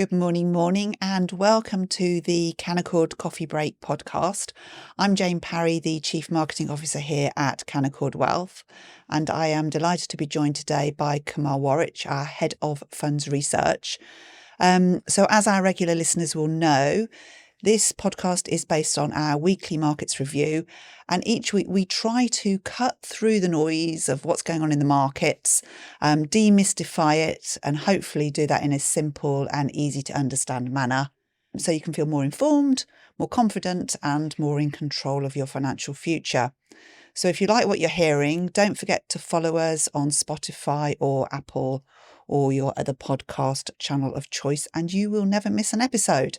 Good morning, and welcome to the Canaccord Coffee Break podcast. I'm Jane Parry, the Chief Marketing Officer here at Canaccord Wealth, and I am delighted to be joined today by Kamal Warraich, our Head of Funds Research. So as our regular listeners will know, this podcast is based on our weekly markets review, and each week we try to cut through the noise of what's going on in the markets, demystify it, and hopefully do that in a simple and easy to understand manner so you can feel more informed, more confident, and more in control of your financial future. So if you like what you're hearing, don't forget to follow us on Spotify or Apple or your other podcast channel of choice, and you will never miss an episode.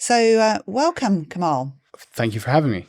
So welcome, Kamal. Thank you for having me.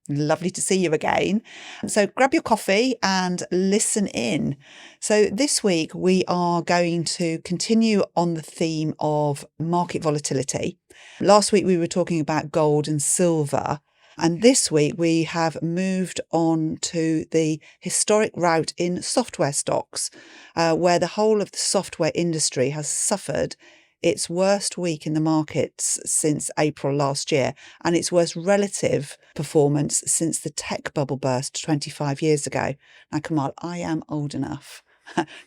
Lovely to see you again. So grab your coffee and listen in. So this week we are going to continue on the theme of market volatility. Last week we were talking about gold and silver. And this week we have moved on to the historic rout in software stocks, where the whole of the software industry has suffered its worst week in the markets since April last year, and its worst relative performance since the tech bubble burst 25 years ago. Now, Kamal, I am old enough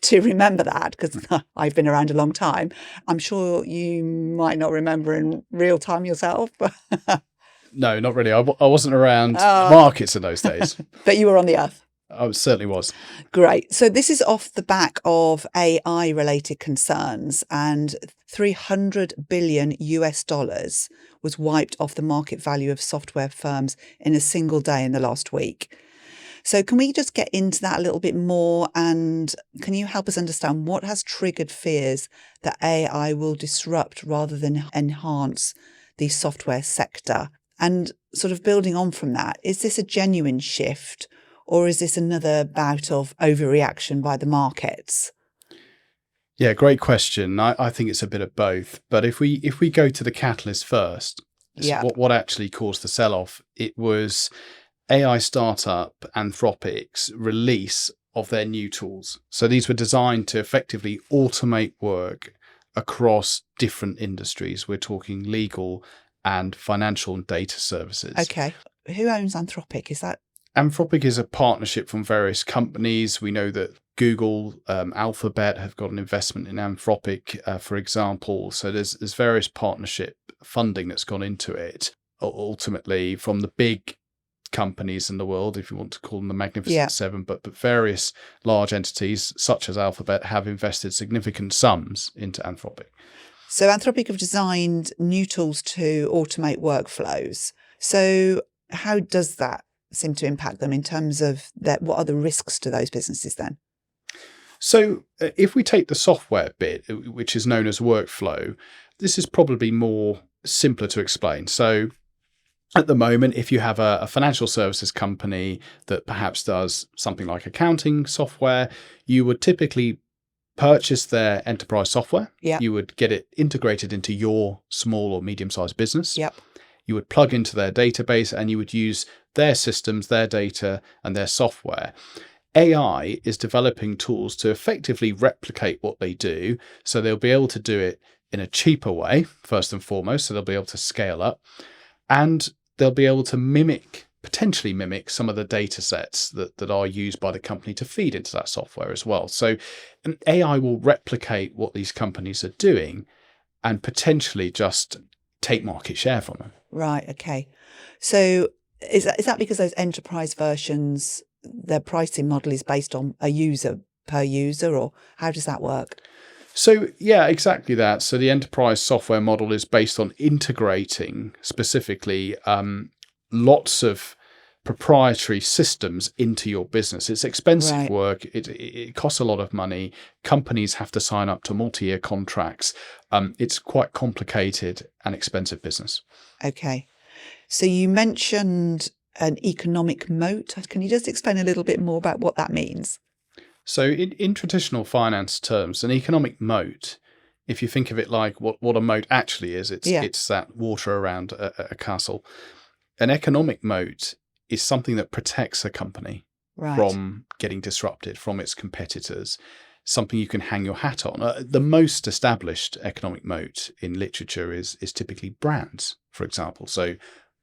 to remember that because I've been around a long time. I'm sure you might not remember in real time yourself. No, not really. I wasn't around markets in those days. But you were on the earth. I certainly was. Great. So this is off the back of AI related concerns, and $300 billion was wiped off the market value of software firms in a single day in the last week. So can we just get into that a little bit more, and can you help us understand what has triggered fears that AI will disrupt rather than enhance the software sector? And sort of building on from that, is this a genuine shift, or is this another bout of overreaction by the markets? Yeah, great question. I think it's a bit of both. But if we go to the catalyst first, Yeah. what actually caused the sell-off? It was AI startup Anthropic's release of their new tools. So these were designed to effectively automate work across different industries. We're talking legal and financial and data services. Okay. Who owns Anthropic? Is that? Anthropic is a partnership from various companies. We know that Google, Alphabet have got an investment in Anthropic, for example. So there's various partnership funding that's gone into it, ultimately from the big companies in the world, if you want to call them the Magnificent Seven, but various large entities such as Alphabet have invested significant sums into Anthropic. So Anthropic have designed new tools to automate workflows. So how does that seem to impact them in terms of that? What are the risks to those businesses then? So if we take the software bit, which is known as workflow, this is probably more simpler to explain. So at the moment, if you have a financial services company that perhaps does something like accounting software, you would typically purchase their enterprise software. Yep. You would get it integrated into your small or medium-sized business. Yep. You would plug into their database and you would use their systems, their data, and their software. AI is developing tools to effectively replicate what they do. So they'll be able to do it in a cheaper way, first and foremost. So they'll be able to scale up, and they'll be able to potentially mimic some of the data sets that are used by the company to feed into that software as well. So AI will replicate what these companies are doing and potentially just take market share from them. Right. Okay. So is that because those enterprise versions, their pricing model is based on a user per user, or how does that work? So yeah, exactly that. So the enterprise software model is based on integrating specifically lots of proprietary systems into your business. It's expensive work. It costs a lot of money. Companies have to sign up to multi-year contracts. It's quite complicated and expensive business. Okay. So you mentioned an economic moat. Can you just explain a little bit more about what that means? So in traditional finance terms, an economic moat, if you think of it like what a moat actually is, it's that water around a castle. An economic moat is something that protects a company from getting disrupted from its competitors. something you can hang your hat on. The most established economic moat in literature is typically brands, for example. So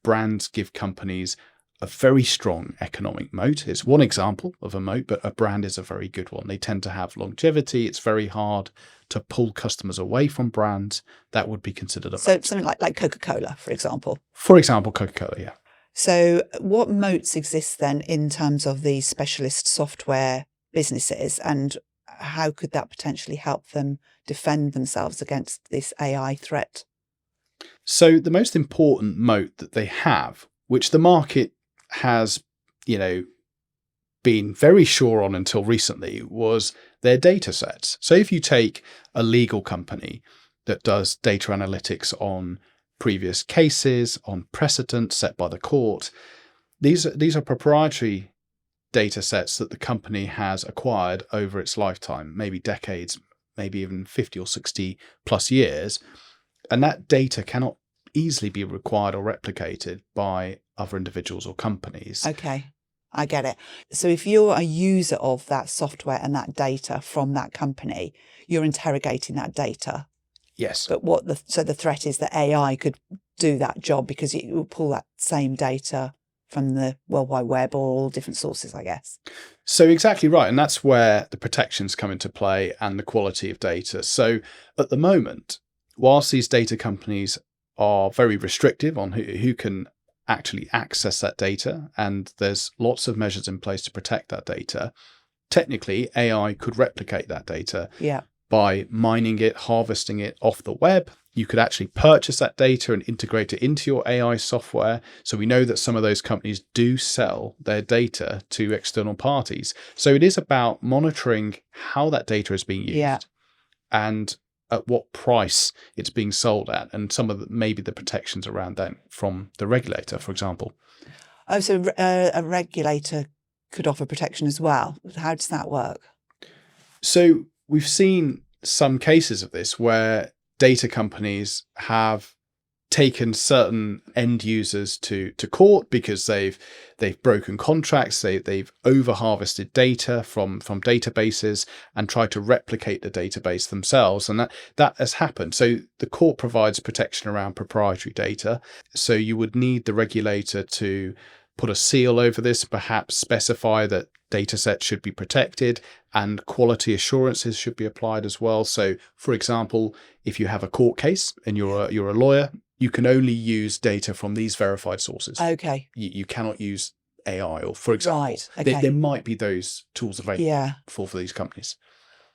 brands give companies a very strong economic moat. It's one example of a moat, but a brand is a very good one. They tend to have longevity. It's very hard to pull customers away from brands. That would be considered a moat. So something like Coca-Cola, for example. For example, Coca-Cola, yeah. So what moats exist then in terms of these specialist software businesses, and how could that potentially help them defend themselves against this AI threat? So the most important moat that they have, which the market has, been very sure on until recently, was their data sets. So if you take a legal company that does data analytics on previous cases, on precedent set by the court, these are proprietary data sets that the company has acquired over its lifetime, maybe decades, maybe even 50 or 60 plus years. And that data cannot easily be required or replicated by other individuals or companies. Okay, I get it. So if you're a user of that software and that data from that company, you're interrogating that data. Yes. But the threat is that AI could do that job because it will pull that same data from the World Wide Web or all different sources, I guess. So exactly right. And that's where the protections come into play and the quality of data. So at the moment, whilst these data companies are very restrictive on who can actually access that data, and there's lots of measures in place to protect that data, technically AI could replicate that data by mining it, harvesting it off the web. You could actually purchase that data and integrate it into your AI software. So we know that some of those companies do sell their data to external parties. So it is about monitoring how that data is being used and at what price it's being sold at, and some of maybe the protections around that from the regulator, for example. Oh, so a regulator could offer protection as well. How does that work? So we've seen some cases of this where data companies have taken certain end users to court because they've broken contracts, they've over harvested data from databases and tried to replicate the database themselves, and that has happened. So the court provides protection around proprietary data. So you would need the regulator to put a seal over this, perhaps specify that data sets should be protected and quality assurances should be applied as well. So for example, if you have a court case and you're a lawyer, you can only use data from these verified sources. Okay. You cannot use AI, or for example, right. Okay. there might be those tools available for these companies.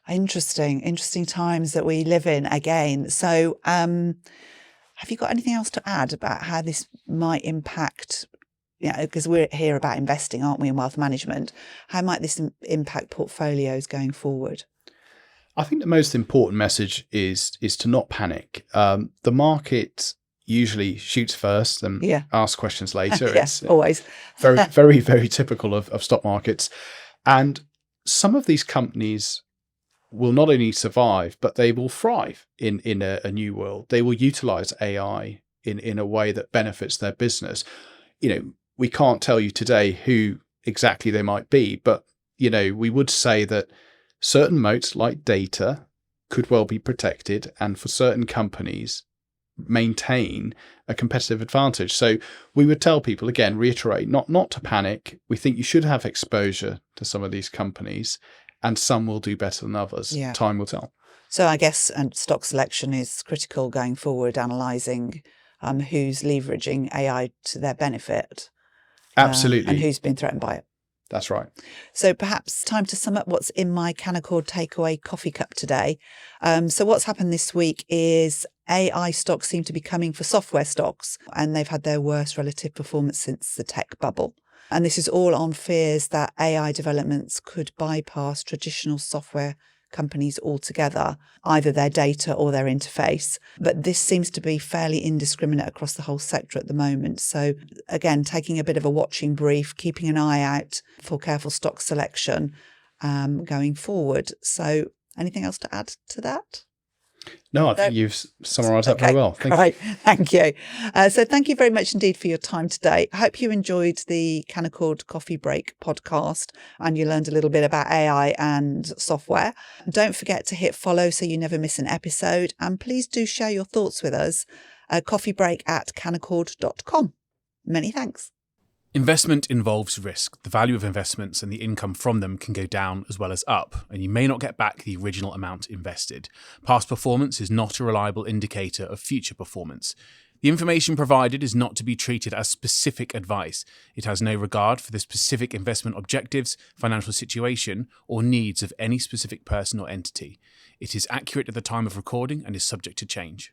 Interesting times that we live in again. So have you got anything else to add about how this might impact, because we're here about investing, aren't we, in wealth management? How might this impact portfolios going forward? I think the most important message is to not panic. The market usually shoots first and asks questions later. It's always very, very, very typical of stock markets. And some of these companies will not only survive, but they will thrive in a new world. They will utilize AI in a way that benefits their business. We can't tell you today who exactly they might be, but we would say that certain moats like data could well be protected, and for certain companies maintain a competitive advantage. So we would tell people, again, reiterate, not to panic. We think you should have exposure to some of these companies, and some will do better than others. Time will tell. So I guess stock selection is critical going forward, analysing who's leveraging AI to their benefit. Absolutely. And who's been threatened by it. That's right. So perhaps time to sum up what's in my Canaccord takeaway coffee cup today. So what's happened this week is AI stocks seem to be coming for software stocks, and they've had their worst relative performance since the tech bubble. And this is all on fears that AI developments could bypass traditional software companies altogether, either their data or their interface. But this seems to be fairly indiscriminate across the whole sector at the moment. So again, taking a bit of a watching brief, keeping an eye out for careful stock selection going forward. So anything else to add to that? No, I think you've summarised that very well. Thank you. Thank you. So thank you very much indeed for your time today. I hope you enjoyed the Canaccord Coffee Break podcast and you learned a little bit about AI and software. Don't forget to hit follow so you never miss an episode. And please do share your thoughts with us. Coffeebreak@canaccord.com. Many thanks. Investment involves risk. The value of investments and the income from them can go down as well as up, and you may not get back the original amount invested. Past performance is not a reliable indicator of future performance. The information provided is not to be treated as specific advice. It has no regard for the specific investment objectives, financial situation, or needs of any specific person or entity. It is accurate at the time of recording and is subject to change.